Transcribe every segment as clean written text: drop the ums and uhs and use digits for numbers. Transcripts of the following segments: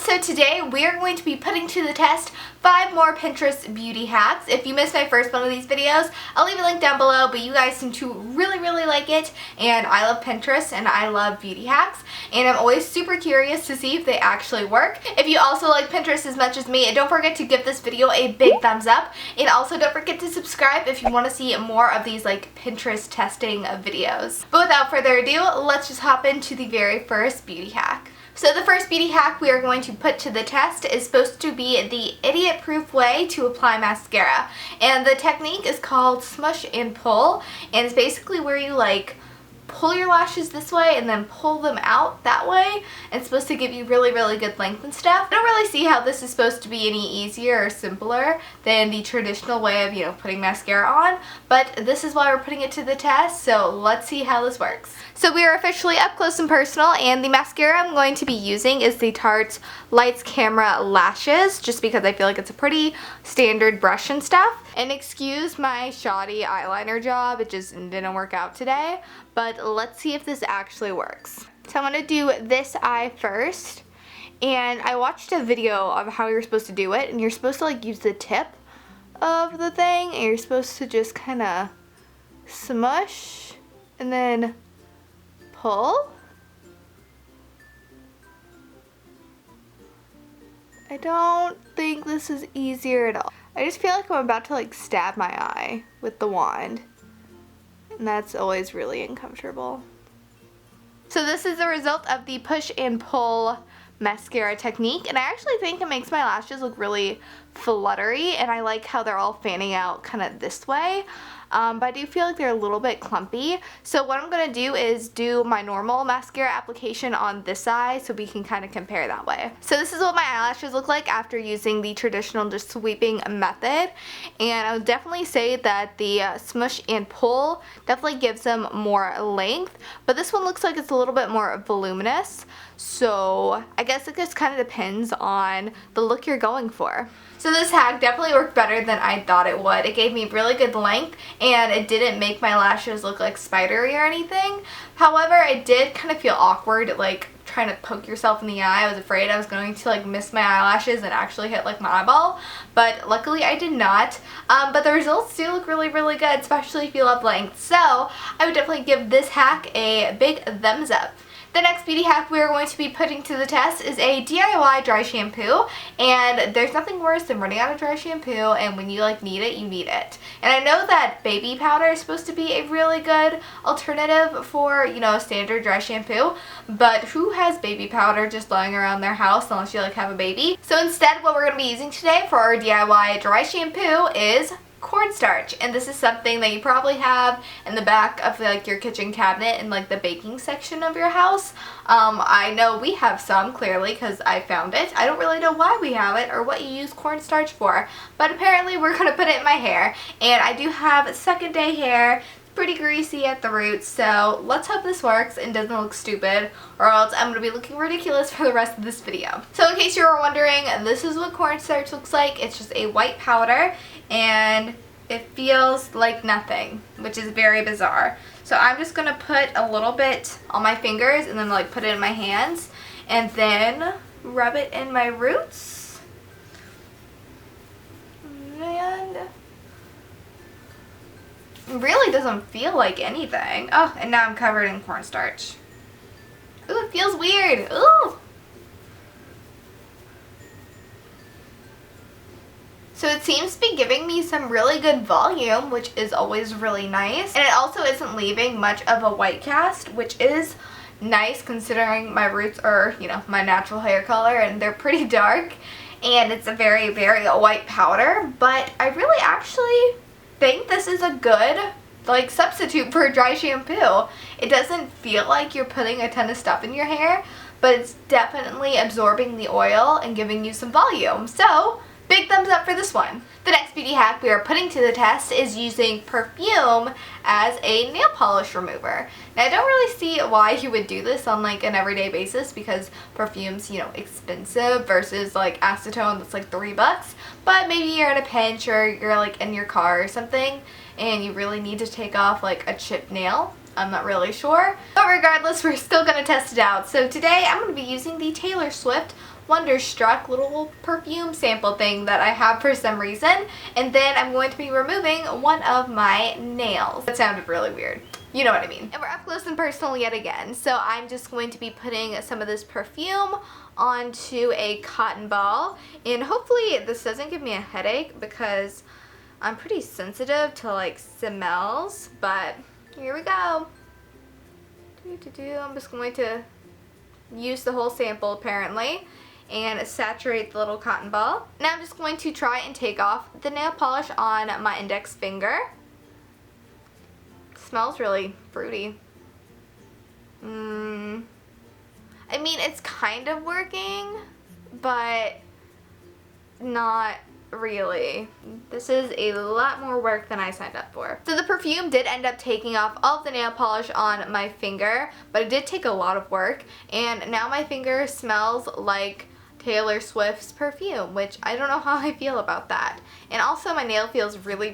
So today we're going to be putting to the test 5 more Pinterest beauty hacks. If you missed my first one of these videos, I'll leave a link down below, but you guys seem to really like it, and I love Pinterest and I love beauty hacks, and I'm always super curious to see if they actually work. If you also like Pinterest as much as me, don't forget to give this video a big thumbs up, and also don't forget to subscribe if you want to see more of these like Pinterest testing videos. But without further ado, let's just hop into the very first beauty hack. So the first beauty hack we are going to put to the test is supposed to be the idiot-proof way to apply mascara. And the technique is called smush and pull, and it's basically where you like pull your lashes this way and then pull them out that way. It's supposed to give you really good length and stuff. I don't really see how this is supposed to be any easier or simpler than the traditional way of, putting mascara on, but this is why we're putting it to the test, so let's see how this works. So we are officially up close and personal, and the mascara I'm going to be using is the Tarte Lights Camera Lashes, just because I feel like it's a pretty standard brush and stuff. And excuse my shoddy eyeliner job, it just didn't work out today, but let's see if this actually works. So I'm going to do this eye first, and I watched a video of how you're supposed to do it, and you're supposed to like use the tip of the thing, and you're supposed to just kind of smush and then pull. I don't think this is easier at all. I just feel like I'm about to like stab my eye with the wand, and that's always really uncomfortable. So this is the result of the push and pull mascara technique, and I actually think it makes my lashes look really fluttery, and I like how they're all fanning out kind of this way. But I do feel like they're a little bit clumpy. So what I'm going to do is do my normal mascara application on this eye so we can kind of compare that way. So this is what my eyelashes look like after using the traditional just sweeping method. And I would definitely say that the smush and pull definitely gives them more length. But this one looks like it's a little bit more voluminous. So I guess it just kind of depends on the look you're going for. So this hack definitely worked better than I thought it would. It gave me really good length, and it didn't make my lashes look like spidery or anything. However, it did kind of feel awkward, like trying to poke yourself in the eye. I was afraid I was going to like miss my eyelashes and actually hit like my eyeball, but luckily I did not. But the results do look really good, especially if you love length. So I would definitely give this hack a big thumbs up. The next beauty hack we are going to be putting to the test is a DIY dry shampoo, and there's nothing worse than running out of dry shampoo, and when you like need it, you need it. And I know that baby powder is supposed to be a really good alternative for, standard dry shampoo, but who has baby powder just lying around their house unless you like have a baby? So instead, what we're going to be using today for our DIY dry shampoo is cornstarch, and this is something that you probably have in the back of like your kitchen cabinet in like the baking section of your house. I know we have some, clearly, because I found it. I don't really know why we have it or what you use cornstarch for, but apparently we're going to put it in my hair, and I do have second day hair. Pretty greasy at the roots, so let's hope this works and doesn't look stupid, or else I'm going to be looking ridiculous for the rest of this video. So in case you were wondering, this is what cornstarch looks like. It's just a white powder, and it feels like nothing, which is very bizarre. So I'm just going to put a little bit on my fingers and then like put it in my hands, and then rub it in my roots. And it really doesn't feel like anything. Oh, and now I'm covered in cornstarch. Ooh, it feels weird. Ooh. So it seems to be giving me some really good volume, which is always really nice. And it also isn't leaving much of a white cast, which is nice considering my roots are, my natural hair color, and they're pretty dark. And it's a very white powder, but I really actually think this is a good like substitute for dry shampoo. It doesn't feel like you're putting a ton of stuff in your hair, but it's definitely absorbing the oil and giving you some volume. So big thumbs up for this one. The next beauty hack we are putting to the test is using perfume as a nail polish remover. Now I don't really see why you would do this on like an everyday basis, because perfume's, expensive versus like acetone that's like $3. But maybe you're in a pinch, or you're like in your car or something and you really need to take off like a chipped nail. I'm not really sure. But regardless, we're still going to test it out. So today I'm going to be using the Taylor Swift Wonderstruck little perfume sample thing that I have for some reason. And then I'm going to be removing one of my nails. That sounded really weird. You know what I mean. And we're up close and personal yet again. So I'm just going to be putting some of this perfume onto a cotton ball. And hopefully this doesn't give me a headache because I'm pretty sensitive to like smells. But here we go. I'm just going to use the whole sample apparently and saturate the little cotton ball. Now I'm just going to try and take off the nail polish on my index finger. It smells really fruity. I mean, it's kind of working, but not really. This is a lot more work than I signed up for. So the perfume did end up taking off all of the nail polish on my finger, but it did take a lot of work, and now my finger smells like Taylor Swift's perfume, which I don't know how I feel about that. And also my nail feels really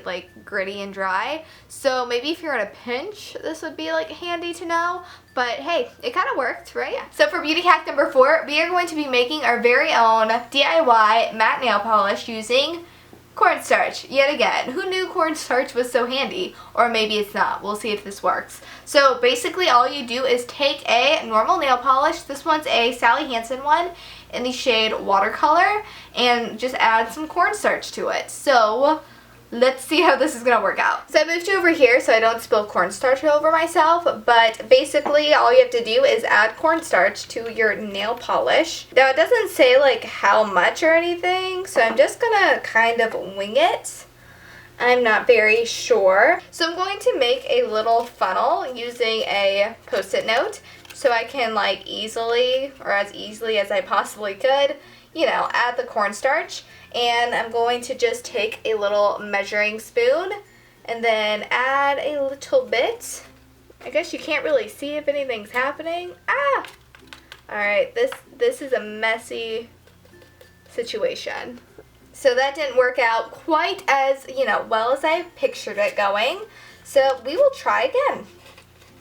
like gritty and dry, so maybe if you're in a pinch this would be like handy to know, but hey, it kind of worked, right? Yeah. So for beauty hack number 4, we are going to be making our very own DIY matte nail polish using cornstarch yet again. Who knew cornstarch was so handy? Or maybe it's not. We'll see if this works. So basically all you do is take a normal nail polish. This one's a Sally Hansen one in the shade Watercolor, and just add some cornstarch to it. So let's see how this is going to work out. So I moved you over here so I don't spill cornstarch over myself, but basically all you have to do is add cornstarch to your nail polish. Now it doesn't say like how much or anything, so I'm just going to kind of wing it. I'm not very sure. So I'm going to make a little funnel using a Post-it note so I can like easily, or as easily as I possibly could, you know, add the cornstarch. And I'm going to just take a little measuring spoon and then add a little bit. I guess you can't really see if anything's happening. Ah! Alright, this is a messy situation. So that didn't work out quite as, you know, well as I pictured it going. So we will try again.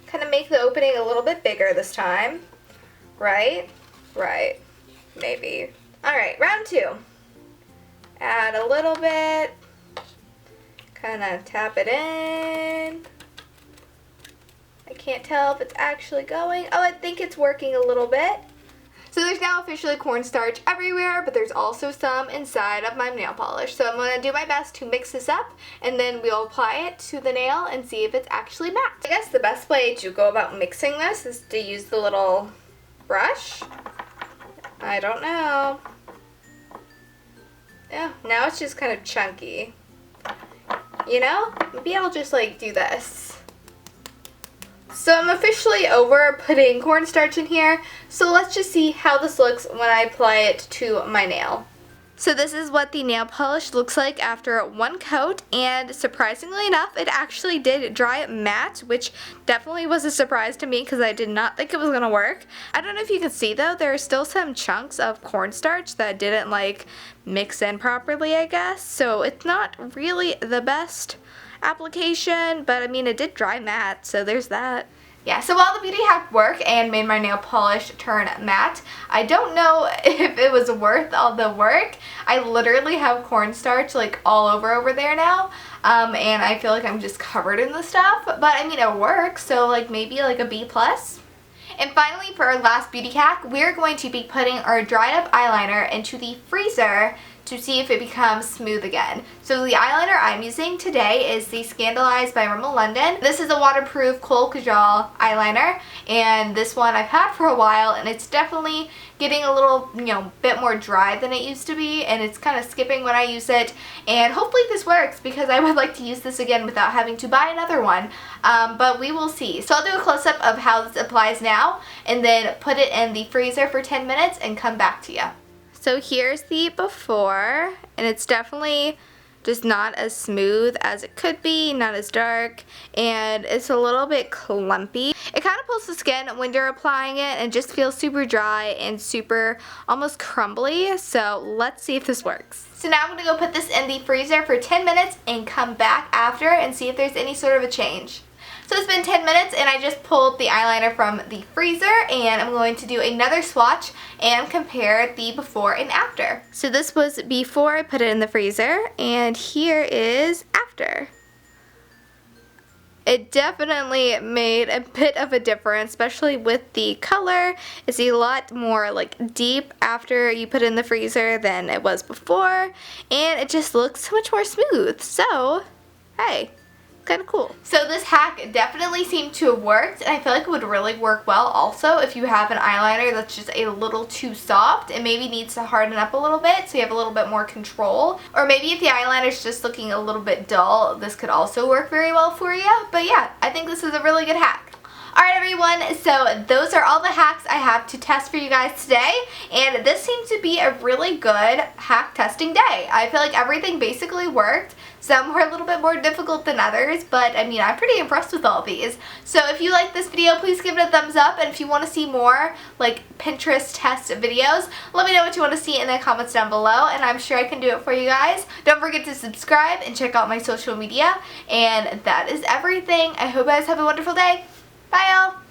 Kind of make the opening a little bit bigger this time. Right? Right. Maybe. Alright, round 2. Add a little bit, kind of tap it in. I can't tell if it's actually going. Oh, I think it's working a little bit. So there's now officially cornstarch everywhere, but there's also some inside of my nail polish. So I'm going to do my best to mix this up, and then we'll apply it to the nail and see if it's actually matte. I guess the best way to go about mixing this is to use the little brush. I don't know. Yeah, now it's just kind of chunky. You know? Maybe I'll just like do this. So I'm officially over putting cornstarch in here, so let's just see how this looks when I apply it to my nail. So this is what the nail polish looks like after one coat, and surprisingly enough, it actually did dry matte, which definitely was a surprise to me because I did not think it was going to work. I don't know if you can see though, there are still some chunks of cornstarch that didn't like mix in properly, I guess, so it's not really the best application, but I mean it did dry matte, so there's that. Yeah, so while the beauty hack worked and made my nail polish turn matte, I don't know if it was worth all the work. I literally have cornstarch like all over there now, and I feel like I'm just covered in the stuff, but I mean it works, so like maybe like a B+. And finally, for our last beauty hack, we're going to be putting our dried up eyeliner into the freezer to see if it becomes smooth again. So the eyeliner I'm using today is the Scandalized by Rimmel London. This is a waterproof Kohl Kajal eyeliner, and this one I've had for a while, and it's definitely getting a little, you know, bit more dry than it used to be, and it's kind of skipping when I use it, and hopefully this works because I would like to use this again without having to buy another one, but we will see. So I'll do a close-up of how this applies now, and then put it in the freezer for 10 minutes and come back to you. So here's the before, and it's definitely just not as smooth as it could be, not as dark, and it's a little bit clumpy. It kind of pulls the skin when you're applying it and just feels super dry and super almost crumbly, so let's see if this works. So now I'm going to go put this in the freezer for 10 minutes and come back after and see if there's any sort of a change. So it's been 10 minutes and I just pulled the eyeliner from the freezer, and I'm going to do another swatch and compare the before and after. So this was before I put it in the freezer, and here is after. It definitely made a bit of a difference, especially with the color. It's a lot more like deep after you put it in the freezer than it was before, and it just looks so much more smooth. So, hey, kind of cool. So this hack definitely seemed to have worked, and I feel like it would really work well also if you have an eyeliner that's just a little too soft and maybe needs to harden up a little bit so you have a little bit more control. Or maybe if the eyeliner is just looking a little bit dull, this could also work very well for you. But yeah, I think this is a really good hack. Alright everyone, so those are all the hacks I have to test for you guys today, and this seems to be a really good hack testing day. I feel like everything basically worked. Some were a little bit more difficult than others, but I mean, I'm pretty impressed with all these. So if you like this video, please give it a thumbs up, and if you want to see more like Pinterest test videos, let me know what you want to see in the comments down below, and I'm sure I can do it for you guys. Don't forget to subscribe and check out my social media, and that is everything. I hope you guys have a wonderful day. Bye, y'all.